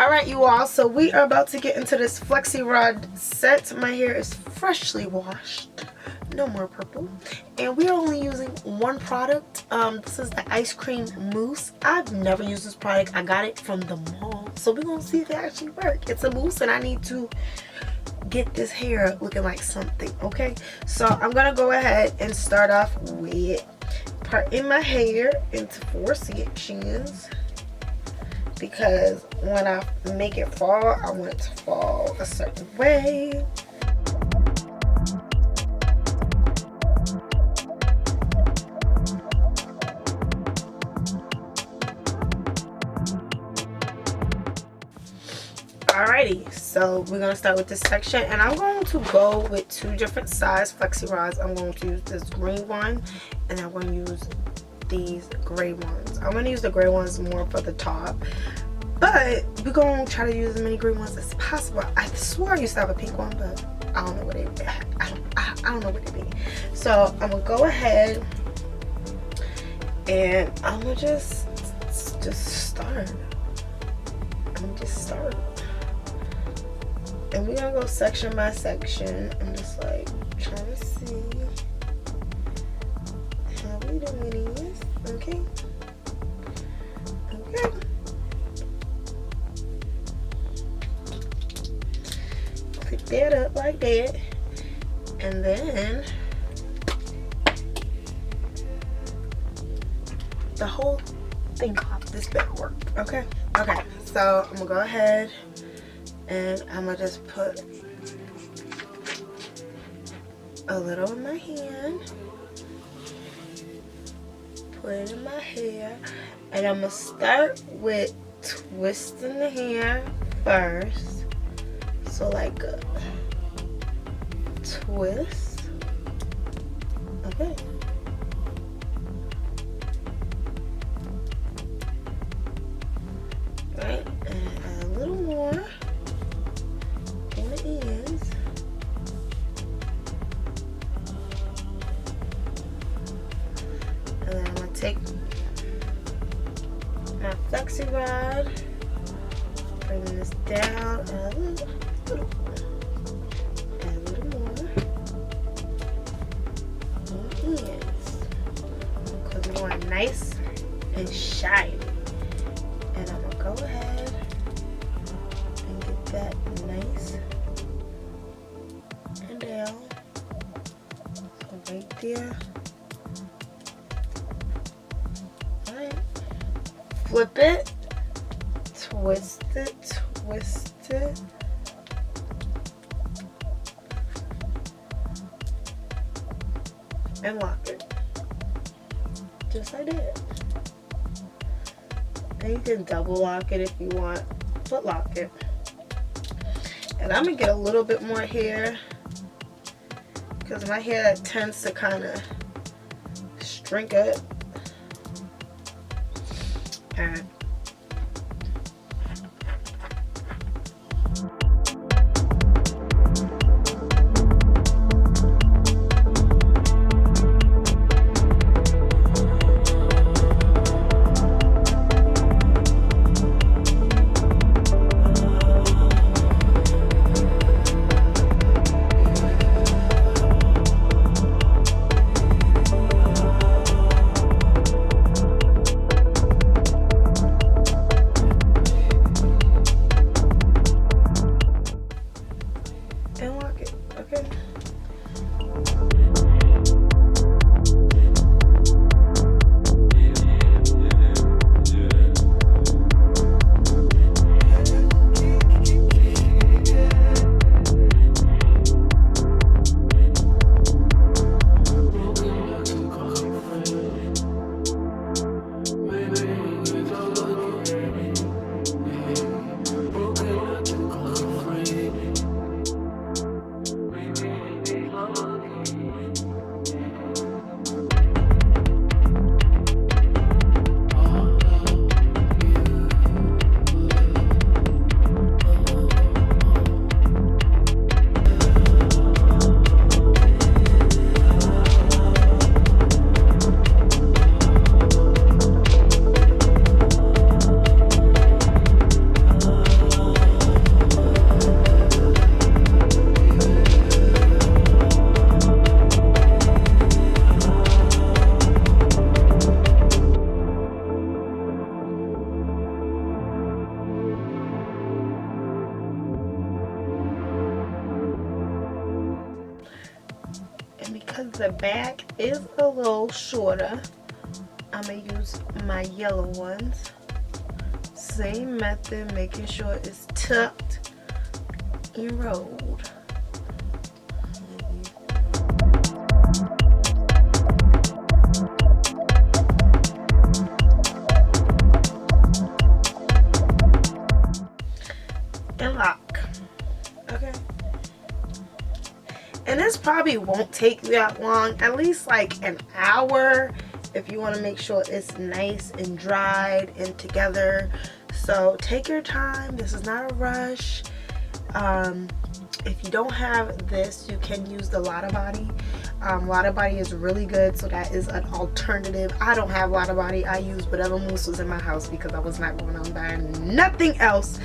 Alright, you all, so we are about to get into this Flexi rod set. My hair is freshly washed, no more purple, and we are only using one product. This is the ice cream mousse. I've never used this product. I got it from the mall, so we're gonna see if it actually works. It's a mousse and I need to get this hair looking like something. Okay, so I'm gonna go ahead and start off with parting my hair into 4 sections, because when I make it fall, I want it to fall a certain way. Alrighty, so we're gonna start with this section, and I'm going to go with 2 different size Flexi rods. I'm going to use this green one, and I'm going to use these gray ones. I'm going to use the gray ones more for the top, but we're going to try to use as many green ones as possible. I swore I used to have a pink one, but I don't know what it I don't know what it means. So I'm gonna go ahead and I'm gonna just start. And we're gonna go section by section. I'm just like trying to see how we doing this. Okay. Pick that up like that, and then the whole thing off this better work. Okay, so I'm gonna go ahead and I'm gonna just put a little in my hand, put it in my hair, and I'm gonna start with twisting the hair first. So like a twist. Okay. Right, and a little more in the ends. And then I'm gonna take my Flexi rod, bring this down a little more on the ends, because we want it nice and shiny. And I'm gonna go ahead and get that nice and down. So right there. Alright. Flip it, twist it, and lock it, just like that. And you can double lock it if you want, but lock it. And I'm gonna get a little bit more hair, because my hair tends to kind of shrink up. And the back is a little shorter. I'm gonna use my yellow ones. Same method, making sure it's tucked and rolled. And lock. Okay. And this probably won't take you that long, at least like an hour, if you want to make sure it's nice and dried and together. So take your time. This is not a rush. If you don't have this, you can use the Lotta Body. Lotta Body is really good, so that is an alternative. I don't have Lotta Body. I use whatever mousse was in my house because I was not going on buying nothing else.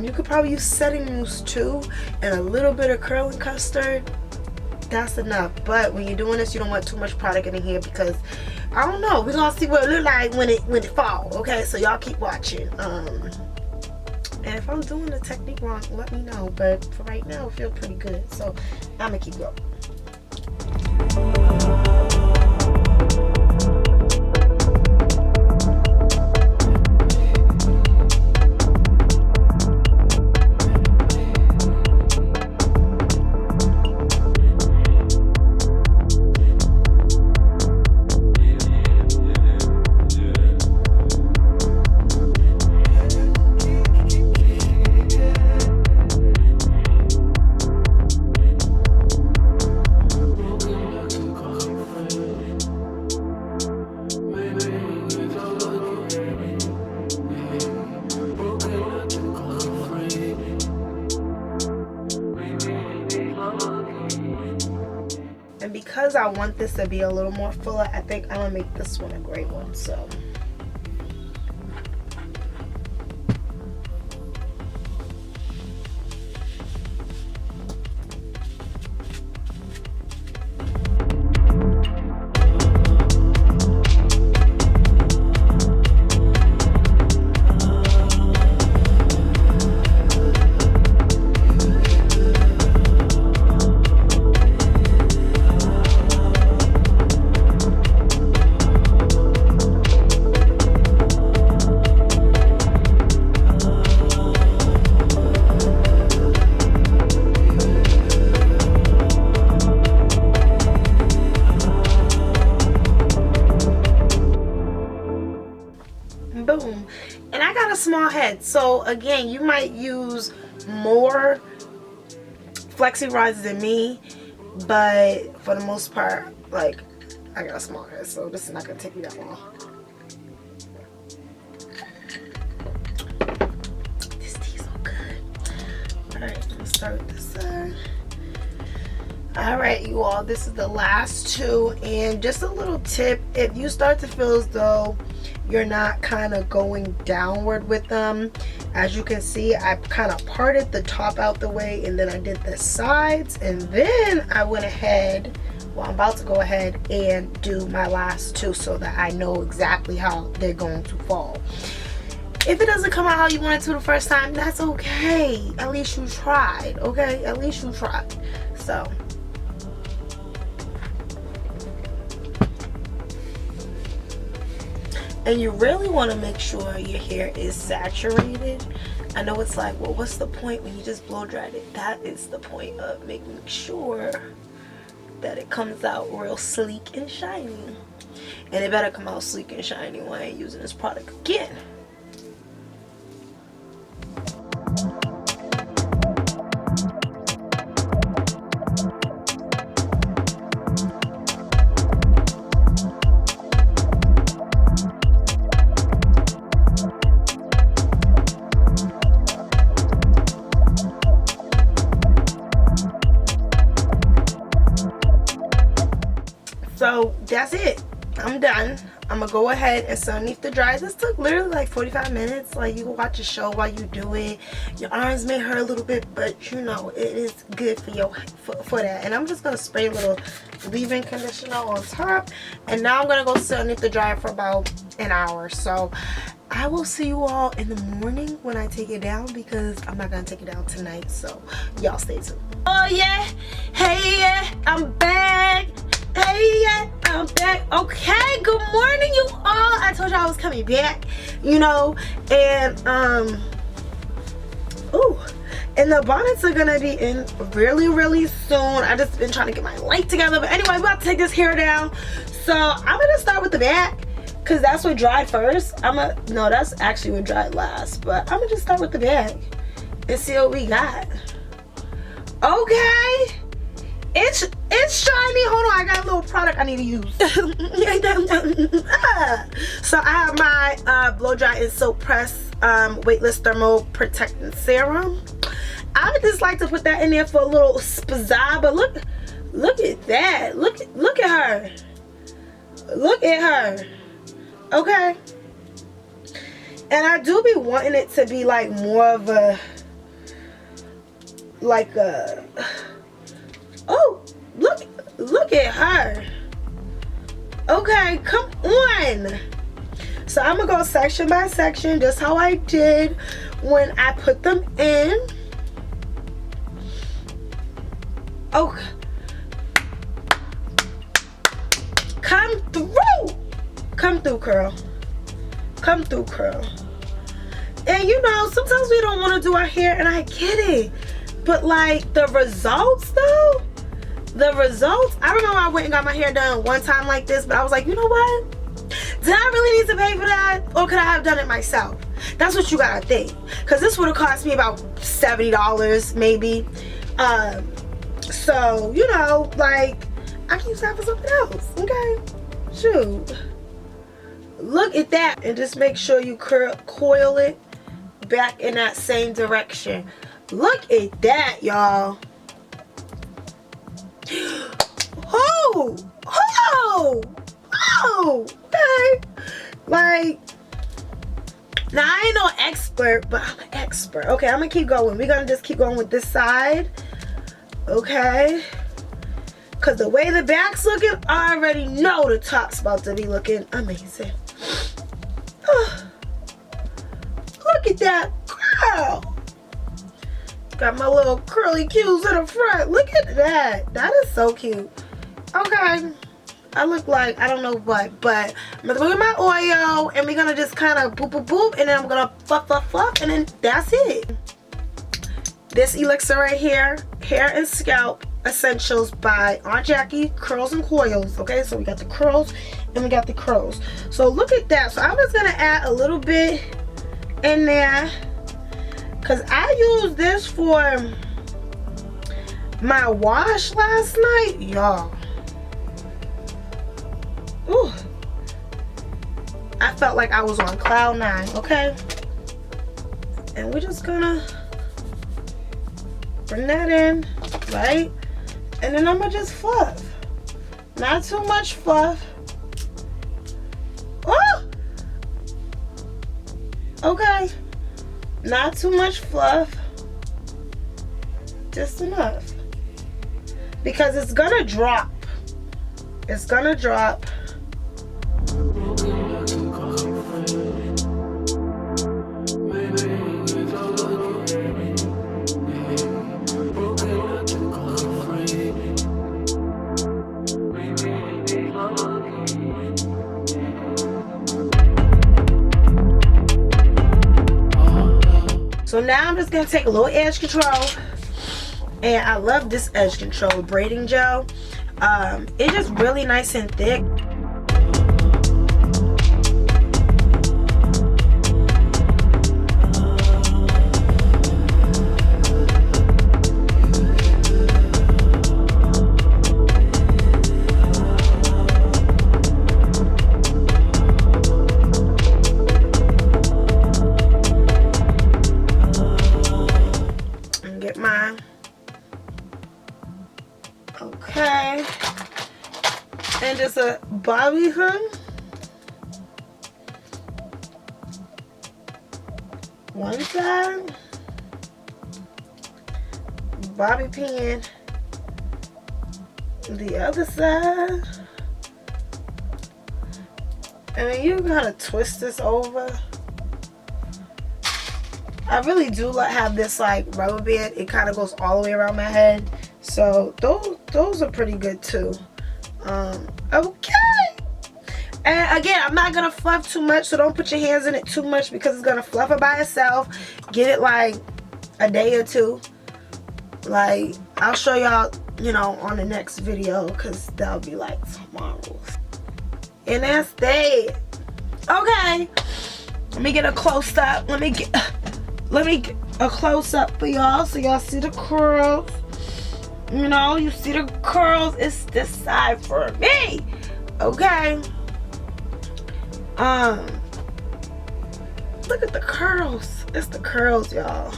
You could probably use setting mousse too, and a little bit of curling custard. That's enough. But when you're doing this, you don't want too much product in here because I don't know. We're gonna see what it look like when it fall. Okay, so y'all keep watching. And if I'm doing the technique wrong, let me know. But for right now, it feels pretty good. So I'm gonna keep going. And because I want this to be a little more fuller, I think I'm gonna make this one a gray one. So boom. And I got a small head, so again, you might use more flexi rods than me, but for the most part, like, I got a small head, so this is not gonna take me that long. This tea's so good. All right, let's start with this side. All right, you all, this is the last two. And just a little tip, if you start to feel as though you're not kind of going downward with them, as you can see, I kind of parted the top out the way, and then I did the sides, and then I went ahead, well, I'm about to go ahead and do my last two so that I know exactly how they're going to fall. If it doesn't come out how you wanted to the first time, that's okay. At least you tried, okay? At least you tried. So and you really want to make sure your hair is saturated. I know it's like, well, what's the point when you just blow dried it? That is the point of making sure that it comes out real sleek and shiny. And it better come out sleek and shiny when I ain't using this product again. So that's it. I'm done. I'm gonna go ahead and sit underneath the dry. This took literally like 45 minutes. Like, you can watch a show while you do it. Your arms may hurt a little bit, but you know it is good for your for that. And I'm just gonna spray a little leave-in conditioner on top. And now I'm gonna go sit underneath the dryer for about an hour. So I will see you all in the morning when I take it down, because I'm not gonna take it down tonight. So y'all stay tuned. Oh yeah, hey yeah, I'm back. Hey, yeah, I'm back. Okay, good morning, you all. I told y'all I was coming back, you know, and and the bonnets are gonna be in really soon. I just been trying to get my light together, but anyway, we're about to take this hair down. So I'm gonna start with the back because that's what dried first. No, that's actually what dried last, but I'm gonna just start with the back and see what we got. Okay, it's shiny. Hold on, I got a little product I need to use. So I have my blow dry and soap press weightless thermal protectant serum. I would just like to put that in there for a little spazza, but look at that. Look at her. Look at her. Okay. And I do be wanting it to be like more of a oh, look at her. Okay, come on. So I'm gonna go section by section, just how I did when I put them in. Okay. Come through, curl. Come through, curl. And you know, sometimes we don't want to do our hair, and I get it. But like the results though, I remember I went and got my hair done one time like this, but I was like, you know what? Did I really need to pay for that? Or could I have done it myself? That's what you gotta think. Cause this would have cost me about $70 maybe. So, you know, like, I can use that for something else, okay? Shoot. Look at that. And just make sure you coil it back in that same direction. Look at that, y'all. Okay. Like, now I ain't no expert, but I'm an expert. Okay, I'm gonna keep going. We're gonna just keep going with this side. Okay. Cause the way the back's looking, I already know the top's about to be looking amazing. Look at that, girl. Got my little curly cues in the front. Look at that. That is so cute. Okay. I look like, I don't know what, but I'm gonna look at my oil and we're gonna just kind of boop, boop, boop, and then I'm gonna fluff, fluff, fluff, and then that's it. This elixir right here, Hair and Scalp Essentials by Aunt Jackie, Curls and Coils. Okay, so we got the curls and we got the curls. So look at that. So I was gonna add a little bit in there because I used this for my wash last night, y'all. Ooh, I felt like I was on cloud 9. Okay, and we're just gonna bring that in, right? And then I'm gonna just fluff. Not too much fluff. Oh! Okay. Not too much fluff. Just enough. Because it's gonna drop. It's gonna drop. So now I'm just gonna take a little edge control, and I love this edge control braiding gel. It's just really nice and thick. Okay, and just a bobby pin, one side, bobby pin the other side, and then you gotta twist this over. I really do have this like rubber band. It kind of goes all the way around my head. So those are pretty good too. Okay. And again, I'm not gonna fluff too much, so don't put your hands in it too much because it's gonna fluff it by itself. Give it like a day or two. Like, I'll show y'all, you know, on the next video, because that'll be like tomorrow. And that's that. Okay. Let me get a close up. Let me get a close up for y'all so y'all see the curls. You know, you see the curls. It's this side for me. Okay. Look at the curls. It's the curls, y'all.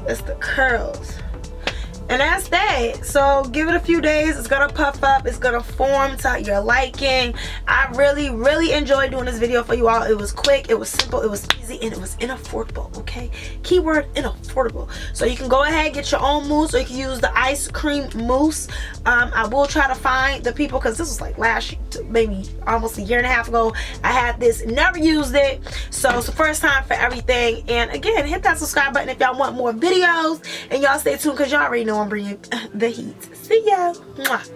It's the curls. And that's that. So give it a few days. It's gonna puff up. It's gonna form to your liking. I really enjoyed doing this video for you all. It was quick, it was simple, it was easy, and it was inaffordable. Okay, keyword inaffordable. So you can go ahead, get your own mousse, or you can use the ice cream mousse. I will try to find the people, because this was like last year, maybe almost a year and a half ago. I had this, never used it, so it's the first time for everything. And again, hit that subscribe button if y'all want more videos, and y'all stay tuned because y'all already know I'm bringing the heat. See ya. Mwah.